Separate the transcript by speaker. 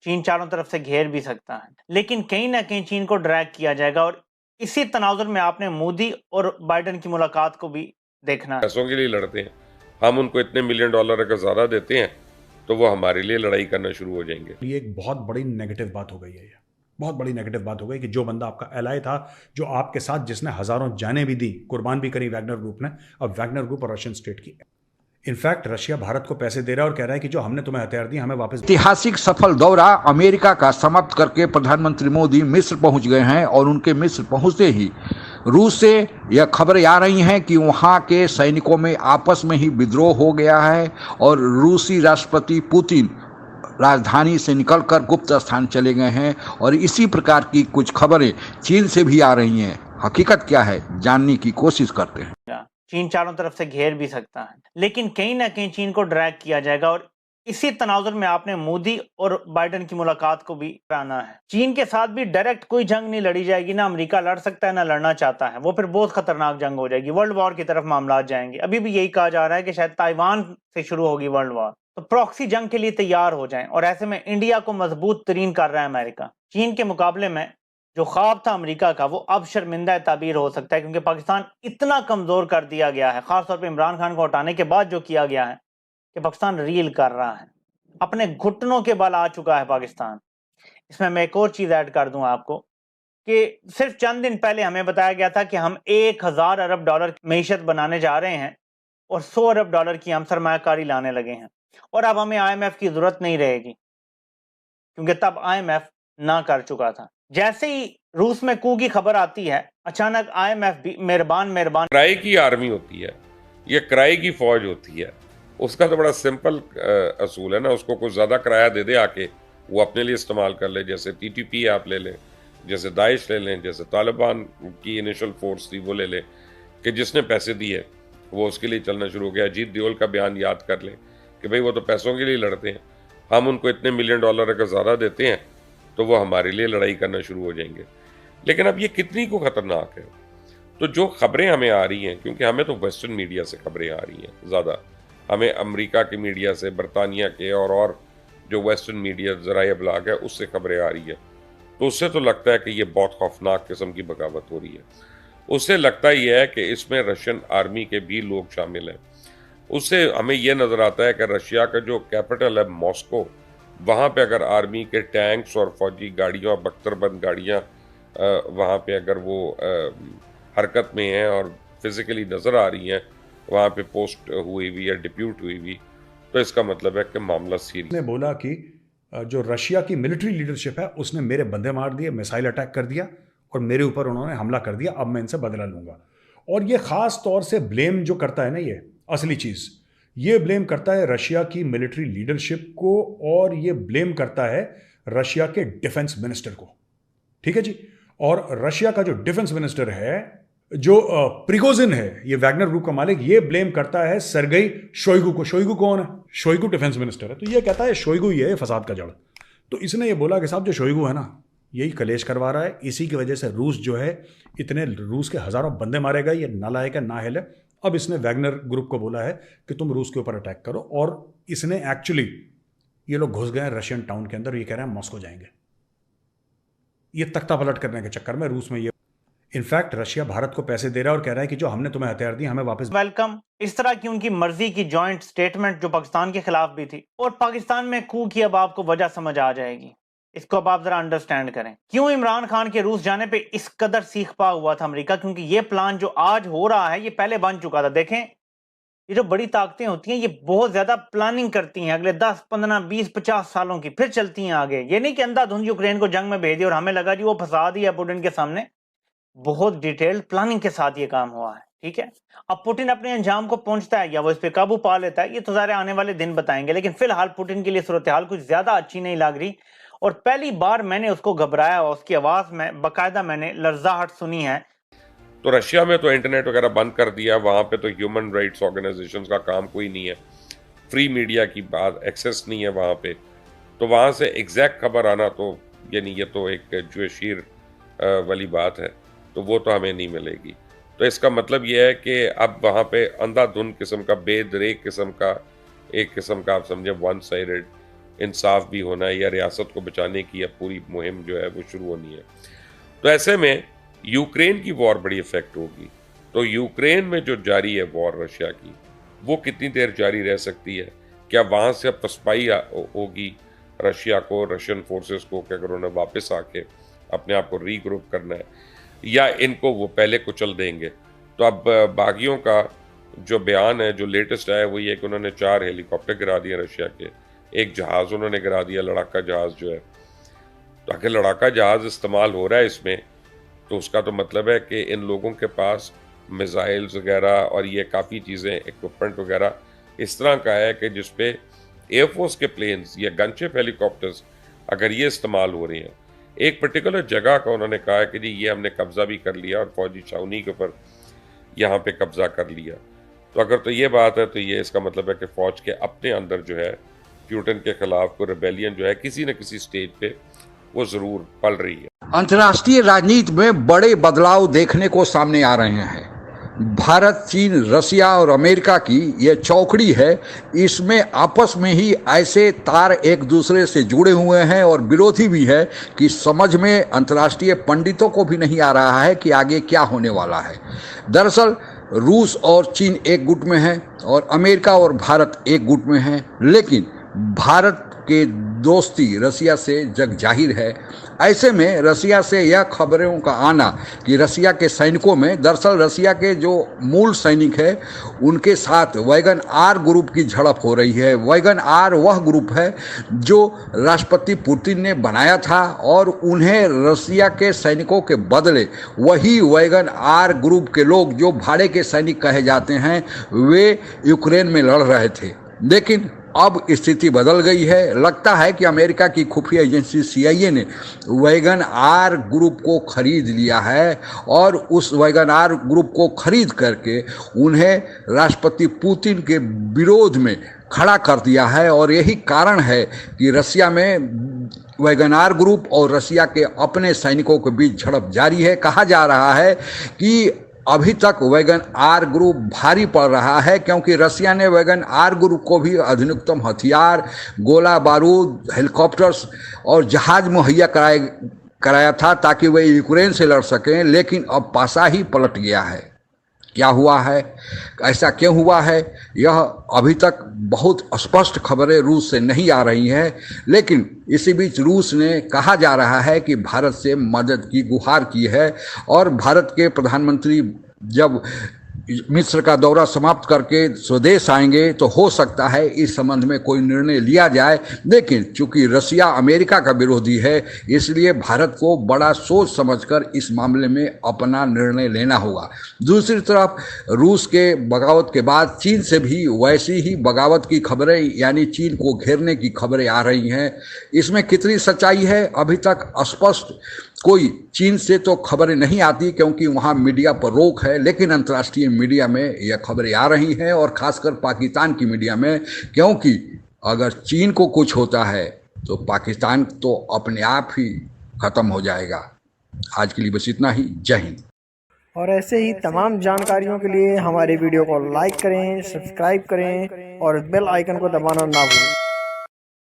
Speaker 1: चीन चारों तरफ से घेर भी सकता है, लेकिन कहीं ना कहीं चीन को ड्रैग किया जाएगा। और इसी तनाजुर में आपने मोदी और बाइडेन की मुलाकात को भी देखना है।
Speaker 2: पैसों के लिए लड़ते हैं, हम उनको इतने $1 मिलियन अगर ज़्यादा देते हैं तो वो हमारे लिए लड़ाई करना शुरू हो जाएंगे।
Speaker 3: ये एक बहुत बड़ी नेगेटिव बात हो गई है। ये बहुत बड़ी नेगेटिव बात हो गई कि जो बंदा आपका एलाय था, जो आपके साथ जिसने हजारों जानें भी दी, कुर्बान भी करी वैगनर ग्रुप ने, अब वैगनर ग्रुप और रशियन स्टेट की। इनफैक्ट रशिया भारत को पैसे दे रहा है और कह रहा है कि जो हमने तुम्हें हथियार दिए हमें वापस।
Speaker 4: ऐतिहासिक सफल दौरा अमेरिका का समाप्त करके प्रधानमंत्री मोदी मिस्र पहुंच गए हैं और उनके मिस्र पहुंचते ही रूस से यह खबरें आ रही हैं कि वहां के सैनिकों में आपस में ही विद्रोह हो गया है और रूसी राष्ट्रपति पुतिन राजधानी से निकलकर गुप्त स्थान चले गए हैं। और इसी प्रकार की कुछ खबरें चीन से भी आ रही हैं। हकीकत क्या है जानने की कोशिश करते हैं।
Speaker 1: चीन चारों तरफ से घेर भी सकता है, लेकिन कहीं ना कहीं चीन को ड्रैग किया जाएगा। और इसी तनाजुर में आपने मोदी और बाइडेन की मुलाकात को भी कराना है। चीन के साथ भी डायरेक्ट कोई जंग नहीं लड़ी जाएगी, ना अमेरिका लड़ सकता है ना लड़ना चाहता है। वो फिर बहुत खतरनाक जंग हो जाएगी, वर्ल्ड वॉर की तरफ मामला जाएंगे। अभी भी यही कहा जा रहा है कि शायद ताइवान से शुरू होगी वर्ल्ड वॉर। तो प्रॉक्सी जंग के लिए तैयार हो जाएं। और ऐसे में इंडिया को मजबूत तरीन कर रहा है अमेरिका। चीन के मुकाबले में जो ख्वाब था अमेरिका का, वो अब शर्मिंदा ताबीर हो सकता है, क्योंकि पाकिस्तान इतना कमजोर कर दिया गया है। खासतौर पर इमरान खान को हटाने के बाद जो किया गया है कि पाकिस्तान रील कर रहा है, अपने घुटनों के बल आ चुका है पाकिस्तान। इसमें मैं एक और चीज ऐड कर दूं आपको कि सिर्फ चंद दिन पहले हमें बताया गया था कि हम 1000 अरब डॉलर मीशत बनाने जा रहे हैं और 100 अरब डॉलर की हम सरमायाकारी लाने लगे हैं। और अब हमें IMF की जरूरत नहीं रहेगी, क्योंकि तब IMF ना कर चुका था। जैसे ही रूस में कू की खबर आती है, अचानक IMF भी मेहरबान
Speaker 2: किराए की आर्मी होती है, ये किराए की फौज होती है। उसका तो बड़ा सिंपल असूल है ना, उसको कुछ ज़्यादा किराया दे दे आके, वो अपने लिए इस्तेमाल कर ले। जैसे TTP आप ले लें, जैसे दाइश ले लें, जैसे तालिबान की इनिशियल फोर्स थी वो ले लें, कि जिसने पैसे दिए वो उसके लिए चलना शुरू हो गया। अजीत दियोल का बयान याद कर लें कि भाई वो तो पैसों के लिए लड़ते हैं, हम उनको इतने $1 मिलियन अगर ज़्यादा देते हैं तो वो हमारे लिए लड़ाई करना शुरू हो जाएंगे। लेकिन अब ये कितनी को ख़तरनाक है, तो जो खबरें हमें आ रही हैं, क्योंकि हमें तो वेस्टर्न मीडिया से खबरें आ रही हैं ज़्यादा, हमें अमेरिका के मीडिया से, बरतानिया के और जो वेस्टर्न मीडिया ज़राए अबलाग है उससे खबरें आ रही है, तो उससे तो लगता है कि ये बहुत खौफनाक किस्म की बगावत हो रही है। उससे लगता ही है कि इसमें रशियन आर्मी के भी लोग शामिल हैं। उससे हमें यह नज़र आता है कि रशिया का जो कैपिटल है मॉस्को, वहाँ पे अगर आर्मी के टैंक्स और फौजी गाड़ियाँ, बख्तरबंद गाड़ियाँ वहाँ पे अगर वो हरकत में हैं और फिज़िकली नज़र आ रही हैं, वहाँ पे पोस्ट हुई हुई या डिप्यूट हुई हुई, तो इसका मतलब है कि मामला सीरियस।
Speaker 3: ने बोला कि जो रशिया की मिलिट्री लीडरशिप है उसने मेरे बंदे मार दिए, मिसाइल अटैक कर दिया और मेरे ऊपर उन्होंने हमला कर दिया, अब मैं इनसे बदला लूंगा। और ये खास तौर से ब्लेम जो करता है ना, ये असली चीज़, ये ब्लेम करता है रशिया की मिलिट्री लीडरशिप को और ये ब्लेम करता है रशिया के डिफेंस मिनिस्टर को। ठीक है जी। और रशिया का जो डिफेंस मिनिस्टर है, जो प्रिगोजिन है, ये वैगनर ग्रुप का मालिक, ये ब्लेम करता है सरगई शोइगु को। शोइगु कौन है? शोइगु डिफेंस मिनिस्टर है। तो ये कहता है शोइगु ये है फसाद का जड़। तो इसने ये बोला कि साहब जो शोइगु है ना, यही कलेश करवा रहा है, इसी की वजह से रूस जो है इतने रूस के हजारों बंदे मारेगा, ये नालायक है, ना हिले। अब इसने वैगनर ग्रुप को बोला है कि तुम रूस के ऊपर अटैक करो। और इसने एक्चुअली, ये लोग घुस गए रशियन टाउन के अंदर, ये कह रहे हैं मॉस्को जाएंगे। ये तख्ता पलट करने के चक्कर में रूस में ये इनफैक्ट रशिया भारत को पैसे दे रहा है और कह रहा है कि जो हमने तुम्हें हथियार दिए हमें वापस।
Speaker 1: वेलकम। इस तरह की उनकी मर्जी की जॉइंट स्टेटमेंट जो पाकिस्तान के खिलाफ भी थी, और पाकिस्तान में कू की अब आपको वजह समझ आ जाएगी। इसको अब आप जरा अंडरस्टैंड करें क्यों इमरान खान के रूस जाने पे इस कदर सीख पा हुआ था अमेरिका। क्योंकि ये प्लान जो आज हो रहा है ये पहले बन चुका था। देखें, ये जो बड़ी ताकतें होती हैं ये बहुत ज्यादा प्लानिंग करती हैं अगले 10, 15, 20, 50 सालों की, फिर चलती हैं आगे। ये नहीं कि अंधाधुंध यूक्रेन को जंग में भेज दिया और हमें लगा जी वो फंसा दिया पुतिन के सामने। बहुत डिटेल्ड प्लानिंग के साथ ये काम हुआ है। ठीक है, अब पुतिन अपने अंजाम को पहुंचता है या वो इस पे काबू पा लेता है, ये तो ज़ाहिर आने वाले दिन बताएंगे। लेकिन फिलहाल पुतिन के लिए सूरत हाल कुछ ज्यादा अच्छी नहीं लग रही। और पहली बार मैंने उसको घबराया और उसकी आवाज में बाकायदा मैंने लर्जाहट सुनी है।
Speaker 2: तो रशिया में तो इंटरनेट वगैरह बंद कर दिया, वहाँ पे तो ह्यूमन राइट्स ऑर्गेनाइजेशंस का काम कोई नहीं है, फ्री मीडिया की बात एक्सेस नहीं है वहाँ पे। तो वहाँ से एग्जैक्ट खबर आना तो यानी ये तो एक जुएशीर वाली बात है, तो वो तो हमें नहीं मिलेगी। तो इसका मतलब ये है कि अब वहाँ पे अंधाधुंध किस्म का, बेदरेक किस्म का, एक किस्म का आप समझे वन साइडेड इंसाफ भी होना है या रियासत को बचाने की अब पूरी मुहिम जो है वो शुरू होनी है। तो ऐसे में यूक्रेन की वॉर बड़ी इफेक्ट होगी। तो यूक्रेन में जो जारी है वॉर रशिया की, वो कितनी देर जारी रह सकती है? क्या वहाँ से अब पसपाई होगी रशिया को, रशियन फोर्सेस को, कि अगर उन्हें वापस आके अपने आप को रीग्रुप करना है, या इनको वो पहले कुचल देंगे? तो अब बागियों का जो बयान है, जो लेटेस्ट आया, वो ये कि उन्होंने 4 हेलीकॉप्टर गिरा दिए रशिया के, एक जहाज़ उन्होंने गिरा दिया, लड़ाका जहाज़ जो है। तो अगर लड़ाका जहाज़ इस्तेमाल हो रहा है इसमें, तो उसका तो मतलब है कि इन लोगों के पास मिसाइल्स वगैरह और ये काफ़ी चीज़ें, इक्विपमेंट वगैरह इस तरह का है कि जिस पे एयरफोर्स के प्लेन्स या गनशिप हेलीकॉप्टर्स अगर ये इस्तेमाल हो रही हैं। एक पर्टिकुलर जगह का उन्होंने कहा है कि जी ये हमने कब्ज़ा भी कर लिया और फौजी छावनी के ऊपर यहाँ पे कब्ज़ा कर लिया। तो अगर तो ये बात है, तो ये इसका मतलब है कि फ़ौज के अपने अंदर जो है प्यूटन के खिलाफ को रिबेलियन जो है किसी न किसी स्टेज पे वो ज़रूर पल रही है।
Speaker 4: अंतर्राष्ट्रीय राजनीति में बड़े बदलाव देखने को सामने आ रहे हैं। भारत, चीन, रसिया और अमेरिका की ये चौकड़ी है। इसमें आपस में ही ऐसे तार एक दूसरे से जुड़े हुए हैं और विरोधी भी है कि समझ में अंतर्राष्ट्रीय पंडितों को भी नहीं आ रहा है कि आगे क्या होने वाला है। दरअसल रूस और चीन एक गुट में है और अमेरिका और भारत एक गुट में है, लेकिन भारत के दोस्ती रसिया से जग जाहिर है। ऐसे में रसिया से यह खबरों का आना कि रसिया के सैनिकों में, दरअसल रसिया के जो मूल सैनिक है उनके साथ वैगन आर ग्रुप की झड़प हो रही है। वैगन आर वह ग्रुप है जो राष्ट्रपति पुतिन ने बनाया था और उन्हें रसिया के सैनिकों के बदले वही वैगन आर ग्रुप के लोग जो भाड़े के सैनिक कहे जाते हैं, वे यूक्रेन में लड़ रहे थे। लेकिन अब स्थिति बदल गई है। लगता है कि अमेरिका की खुफिया एजेंसी CIA ने वैगन आर ग्रुप को खरीद लिया है और उस वैगन आर ग्रुप को खरीद करके उन्हें राष्ट्रपति पुतिन के विरोध में खड़ा कर दिया है। और यही कारण है कि रसिया में वैगन आर ग्रुप और रसिया के अपने सैनिकों के बीच झड़प जारी है। कहा जा रहा है कि अभी तक वैगन आर ग्रुप भारी पड़ रहा है, क्योंकि रसिया ने वैगन आर ग्रुप को भी आधुनिकतम हथियार, गोला बारूद, हेलीकॉप्टर्स और जहाज मुहैया कराया था ताकि वे यूक्रेन से लड़ सकें। लेकिन अब पासा ही पलट गया है। क्या हुआ है, ऐसा क्यों हुआ है, यह अभी तक बहुत स्पष्ट खबरें रूस से नहीं आ रही हैं। लेकिन इसी बीच रूस ने कहा जा रहा है कि भारत से मदद की गुहार की है और भारत के प्रधानमंत्री जब मिस्र का दौरा समाप्त करके स्वदेश आएंगे तो हो सकता है इस संबंध में कोई निर्णय लिया जाए। लेकिन चूंकि रसिया अमेरिका का विरोधी है, इसलिए भारत को बड़ा सोच समझकर इस मामले में अपना निर्णय लेना होगा। दूसरी तरफ रूस के बगावत के बाद चीन से भी वैसी ही बगावत की खबरें, यानी चीन को घेरने की खबरें आ रही हैं। इसमें कितनी सच्चाई है अभी तक स्पष्ट कोई चीन से तो खबरें नहीं आती, क्योंकि वहाँ मीडिया पर रोक है। लेकिन अंतर्राष्ट्रीय मीडिया में यह खबरें आ रही हैं और खासकर पाकिस्तान की मीडिया में, क्योंकि अगर चीन को कुछ होता है तो पाकिस्तान तो अपने आप ही खत्म हो जाएगा। आज के लिए बस इतना ही। जय हिंद।
Speaker 5: और ऐसे ही तमाम जानकारियों के लिए हमारे वीडियो को लाइक करें, सब्सक्राइब करें और बेल आइकन को दबाना ना भूलें।